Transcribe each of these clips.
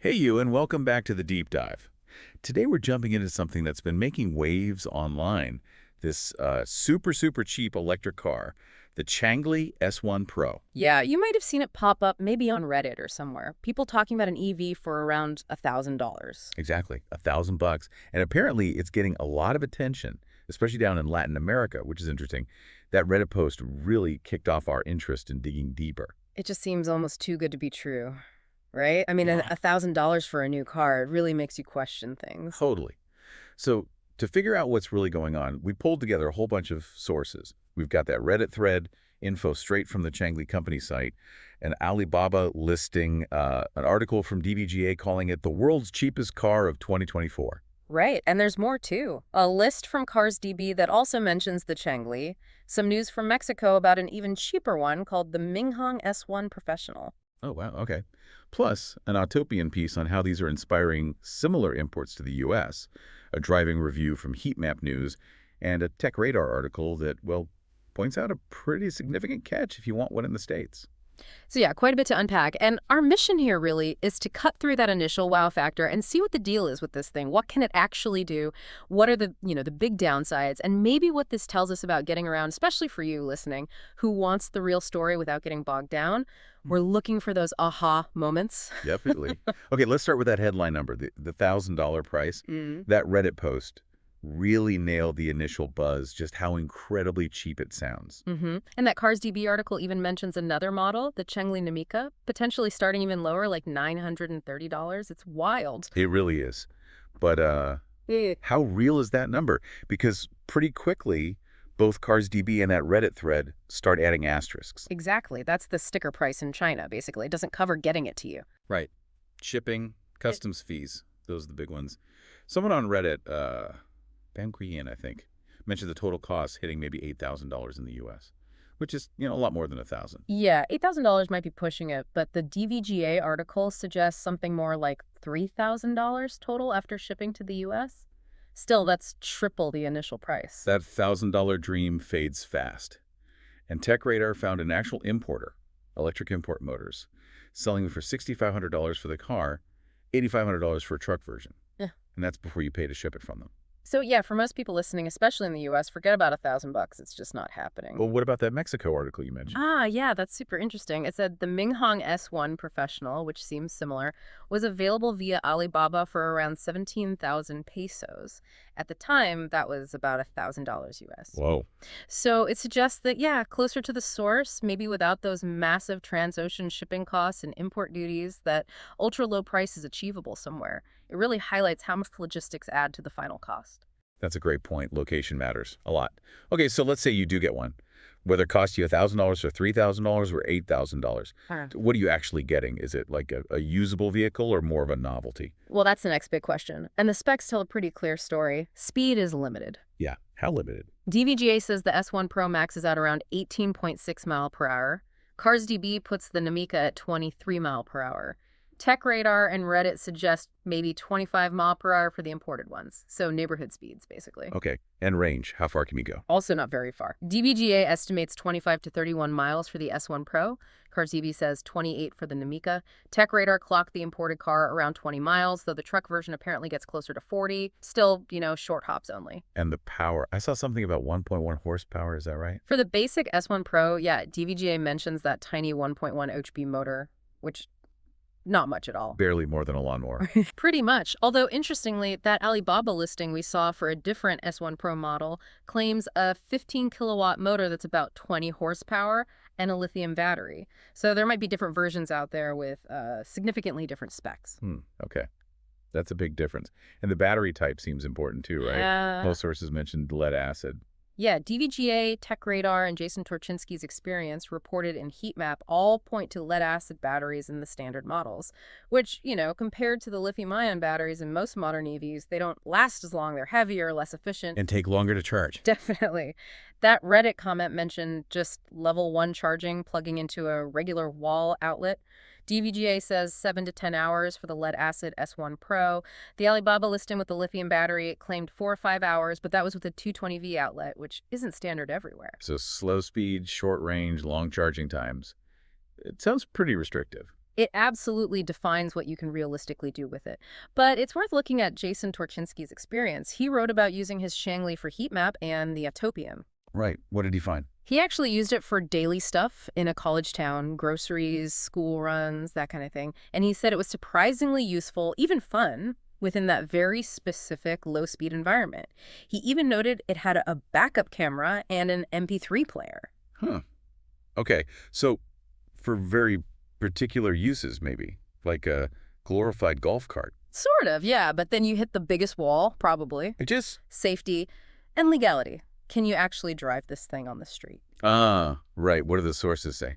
Hey you, and welcome back to the Deep Dive. Today we're jumping into something that's been making waves online. This super cheap electric car, the ChangLi S1 Pro. Yeah, you might have seen it pop up maybe on Reddit or somewhere. People talking about an EV for around $1,000. Exactly, $1,000. And apparently it's getting a lot of attention, especially down in Latin America, which is interesting. That Reddit post really kicked off our interest in digging deeper. It just seems almost too good to be true, right? I mean, Yeah. $1,000 for a new car, it really makes you question things. Totally. So to figure out what's really going on, we pulled together a whole bunch of sources. We've got that Reddit thread, info straight from the ChangLi company site, an Alibaba listing, an article from DVGA calling it the world's cheapest car of 2024. Right, and there's more too. A list from CarsDB that also mentions the ChangLi, some news from Mexico about an even cheaper one called the Minhang S1 Professional. Oh, wow. Okay. Plus, an Autopian piece on how these are inspiring similar imports to the U.S., a driving review from Heat Map News, and a Tech Radar article that, well, points out a pretty significant catch if you want one in the States. So yeah, quite a bit to unpack. And our mission here really is to cut through that initial wow factor and see what the deal is with this thing. What can it actually do? What are the big downsides? And maybe what this tells us about getting around, especially for you listening, who wants the real story without getting bogged down. We're looking for those aha moments. Definitely. Okay, let's start with that headline number, the $1,000 price. Mm. That Reddit post really nailed the initial buzz, just how incredibly cheap it sounds. And that CarsDB article even mentions another model, the ChangLi Namika, potentially starting even lower, like $930. It's wild. It really is. But how real is that number? Because pretty quickly, both CarsDB and that Reddit thread start adding asterisks. Exactly. That's the sticker price in China, basically. It doesn't cover getting it to you. Right. Shipping, customs fees, those are the big ones. Someone on Reddit, Bam Kuyen, I think, mentioned the total cost hitting maybe $8,000 in the U.S., which is, a lot more than 1,000. Yeah, $8,000 might be pushing it, but the DVGA article suggests something more like $3,000 total after shipping to the U.S. Still, that's triple the initial price. That $1,000 dream fades fast. And Tech Radar found an actual importer, Electric Import Motors, selling them for $6,500 for the car, $8,500 for a truck version. Yeah. And that's before you pay to ship it from them. So yeah, for most people listening, especially in the U.S., forget about $1,000. It's just not happening. Well, what about that Mexico article you mentioned? Ah, yeah, that's super interesting. It said the Minhang S1 Professional, which seems similar, was available via Alibaba for around 17,000 pesos. At the time, that was about $1,000 US. Whoa. So it suggests that, yeah, closer to the source, maybe without those massive transocean shipping costs and import duties, that ultra-low price is achievable somewhere. It really highlights how much logistics add to the final cost. That's a great point. Location matters a lot. Okay, so let's say you do get one. Whether it costs you $1,000 or $3,000 or $8,000, what are you actually getting? Is it like a usable vehicle or more of a novelty? Well, that's the next big question. And the specs tell a pretty clear story. Speed is limited. Yeah, how limited? DVGA says the S1 Pro maxes out around 18.6 mile per hour. CarsDB puts the Namika at 23 mile per hour. Tech Radar and Reddit suggest maybe 25 mile per hour for the imported ones. So neighborhood speeds, basically. Okay, and range, how far can you go? Also not very far. DVGA estimates 25 to 31 miles for the S1 Pro. CarsDB says 28 for the Namika. Tech Radar clocked the imported car around 20 miles, though the truck version apparently gets closer to 40. Still, short hops only. And the power, I saw something about 1.1 horsepower, is that right? For the basic S1 Pro, yeah, DVGA mentions that tiny 1.1 HP motor, which not much at all. Barely more than a lawnmower. Pretty much. Although, interestingly, that Alibaba listing we saw for a different S1 Pro model claims a 15-kilowatt motor that's about 20 horsepower and a lithium battery. So there might be different versions out there with significantly different specs. Okay. That's a big difference. And the battery type seems important too, right? Most sources mentioned lead acid. Yeah, DVGA, Tech Radar, and Jason Torchinsky's experience reported in Heat Map all point to lead-acid batteries in the standard models, which, compared to the lithium-ion batteries in most modern EVs, they don't last as long, they're heavier, less efficient. And take longer to charge. Definitely. That Reddit comment mentioned just level 1 charging, plugging into a regular wall outlet. DVGA says 7 to 10 hours for the lead-acid S1 Pro. The Alibaba listing with the lithium battery claimed 4 or 5 hours, but that was with a 220V outlet, which isn't standard everywhere. So slow speed, short range, long charging times. It sounds pretty restrictive. It absolutely defines what you can realistically do with it. But it's worth looking at Jason Torchinsky's experience. He wrote about using his ChangLi for heat map and the Atopium. Right. What did he find? He actually used it for daily stuff in a college town, groceries, school runs, that kind of thing. And he said it was surprisingly useful, even fun, within that very specific low-speed environment. He even noted it had a backup camera and an MP3 player. Huh. Okay. So for very particular uses, maybe, like a glorified golf cart. Sort of, yeah, but then you hit the biggest wall, probably. It just... Safety and legality. Can you actually drive this thing on the street? Ah, right. What do the sources say?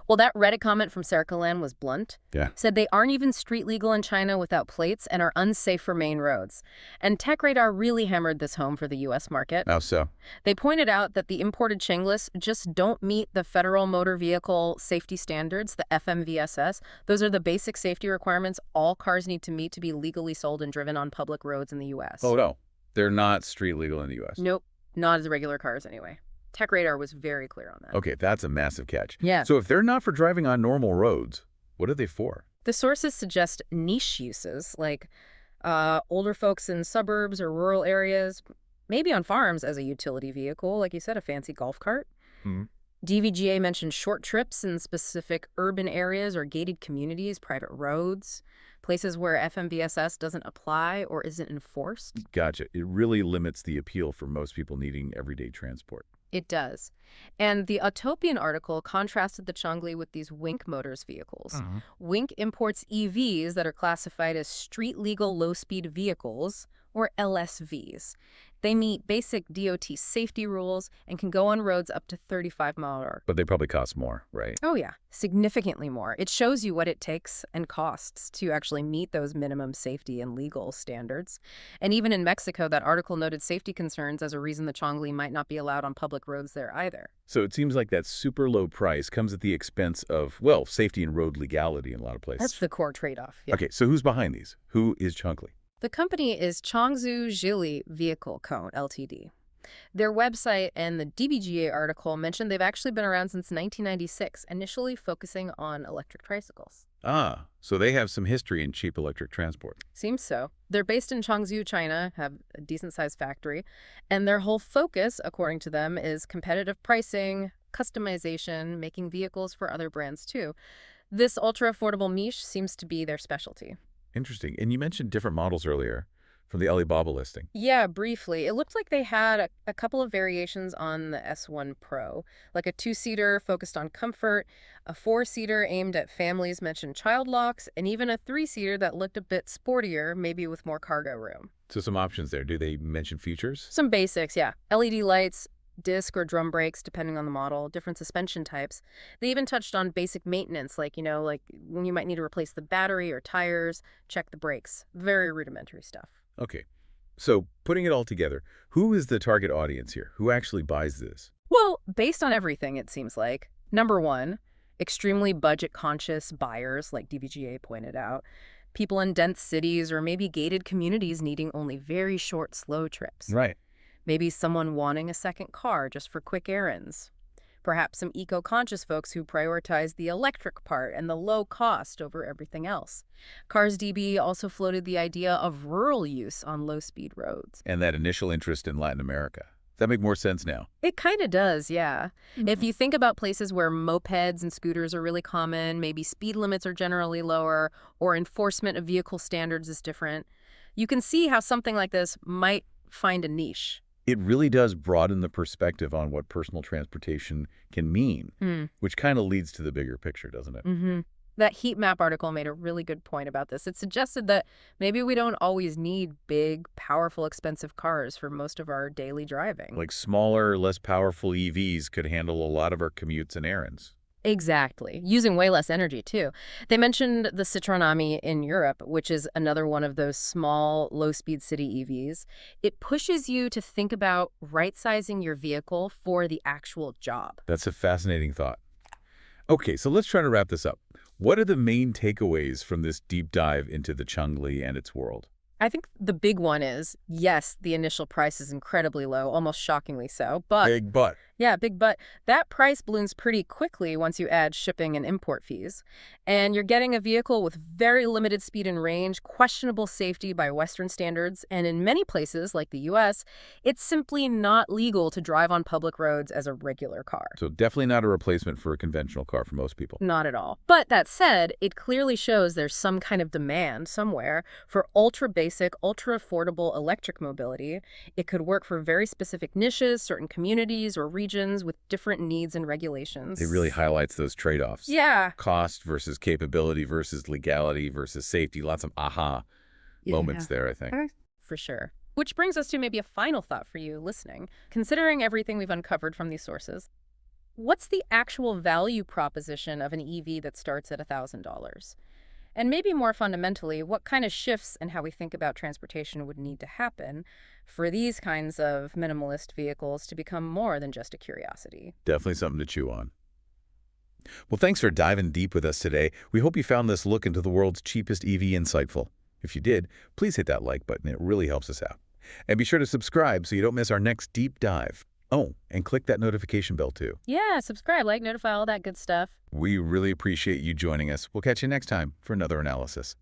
Well, that Reddit comment from Sarah Kalan was blunt. Yeah. Said they aren't even street legal in China without plates and are unsafe for main roads. And TechRadar really hammered this home for the U.S. market. How so? They pointed out that the imported ChangLis just don't meet the Federal Motor Vehicle Safety Standards, the FMVSS. Those are the basic safety requirements all cars need to meet to be legally sold and driven on public roads in the U.S. Oh, no. They're not street legal in the U.S. Nope. Not as regular cars, anyway. TechRadar was very clear on that. Okay, that's a massive catch. Yeah. So if they're not for driving on normal roads, what are they for? The sources suggest niche uses, like older folks in suburbs or rural areas, maybe on farms as a utility vehicle, like you said, a fancy golf cart. Hmm. DVGA mentioned short trips in specific urban areas or gated communities, private roads, places where FMVSS doesn't apply or isn't enforced. Gotcha. It really limits the appeal for most people needing everyday transport. It does. And the Autopian article contrasted the ChangLi with these Wink Motors vehicles. Wink imports EVs that are classified as street-legal low-speed vehicles, or LSVs. They meet basic DOT safety rules and can go on roads up to 35 miles an hour. But they probably cost more, right? Oh, yeah. Significantly more. It shows you what it takes and costs to actually meet those minimum safety and legal standards. And even in Mexico, that article noted safety concerns as a reason the ChangLi might not be allowed on public roads there either. So it seems like that super low price comes at the expense of, well, safety and road legality in a lot of places. That's the core trade-off. Yeah. Okay, so who's behind these? Who is ChangLi? The company is Changzhou Zhili Vehicle Co., Ltd. Their website and the DBGA article mentioned they've actually been around since 1996, initially focusing on electric tricycles. Ah, so they have some history in cheap electric transport. Seems so. They're based in Changzhou, China, have a decent-sized factory, and their whole focus, according to them, is competitive pricing, customization, making vehicles for other brands too. This ultra-affordable niche seems to be their specialty. Interesting. And you mentioned different models earlier from the Alibaba listing. Yeah, briefly. It looked like they had a couple of variations on the S1 Pro, like a two-seater focused on comfort, a four-seater aimed at families mentioned child locks, and even a three-seater that looked a bit sportier, maybe with more cargo room. So some options there. Do they mention features? Some basics, yeah. LED lights, disc or drum brakes, depending on the model, different suspension types. They even touched on basic maintenance, like when you might need to replace the battery or tires, check the brakes. Very rudimentary stuff. Okay. So putting it all together, who is the target audience here? Who actually buys this? Well, based on everything, it seems like. Number one, extremely budget-conscious buyers, like DVGA pointed out. People in dense cities or maybe gated communities needing only very short, slow trips. Right. Maybe someone wanting a second car just for quick errands. Perhaps some eco-conscious folks who prioritize the electric part and the low cost over everything else. CarsDB also floated the idea of rural use on low-speed roads. And that initial interest in Latin America. Does that make more sense now? It kind of does, yeah. If you think about places where mopeds and scooters are really common, maybe speed limits are generally lower, or enforcement of vehicle standards is different, you can see how something like this might find a niche. It really does broaden the perspective on what personal transportation can mean, which kind of leads to the bigger picture, doesn't it? That heat map article made a really good point about this. It suggested that maybe we don't always need big, powerful, expensive cars for most of our daily driving. Like smaller, less powerful EVs could handle a lot of our commutes and errands. Exactly. Using way less energy, too. They mentioned the Citroën Ami in Europe, which is another one of those small, low-speed city EVs. It pushes you to think about right-sizing your vehicle for the actual job. That's a fascinating thought. Okay, so let's try to wrap this up. What are the main takeaways from this deep dive into the ChangLi and its world? I think the big one is, yes, the initial price is incredibly low, almost shockingly so, but... Big but. Yeah, big but. That price balloons pretty quickly once you add shipping and import fees. And you're getting a vehicle with very limited speed and range, questionable safety by Western standards, and in many places, like the US, it's simply not legal to drive on public roads as a regular car. So definitely not a replacement for a conventional car for most people. Not at all. But that said, it clearly shows there's some kind of demand somewhere for ultra basic, ultra affordable electric mobility. It could work for very specific niches, certain communities or regions with different needs and It really regulations. highlights those trade-offs. Yeah. Cost versus capability versus legality versus safety. Lots of aha moments Yeah. there, I think. For sure. Which brings us to maybe a final thought for you listening. Considering everything we've uncovered from these sources, what's the actual value proposition of an EV that starts at $1,000? And maybe more fundamentally, what kind of shifts in how we think about transportation would need to happen for these kinds of minimalist vehicles to become more than just a curiosity? Definitely something to chew on. Well, thanks for diving deep with us today. We hope you found this look into the world's cheapest EV insightful. If you did, please hit that like button. It really helps us out. And be sure to subscribe so you don't miss our next deep dive. Oh, and click that notification bell too. Yeah, subscribe, like, notify, all that good stuff. We really appreciate you joining us. We'll catch you next time for another analysis.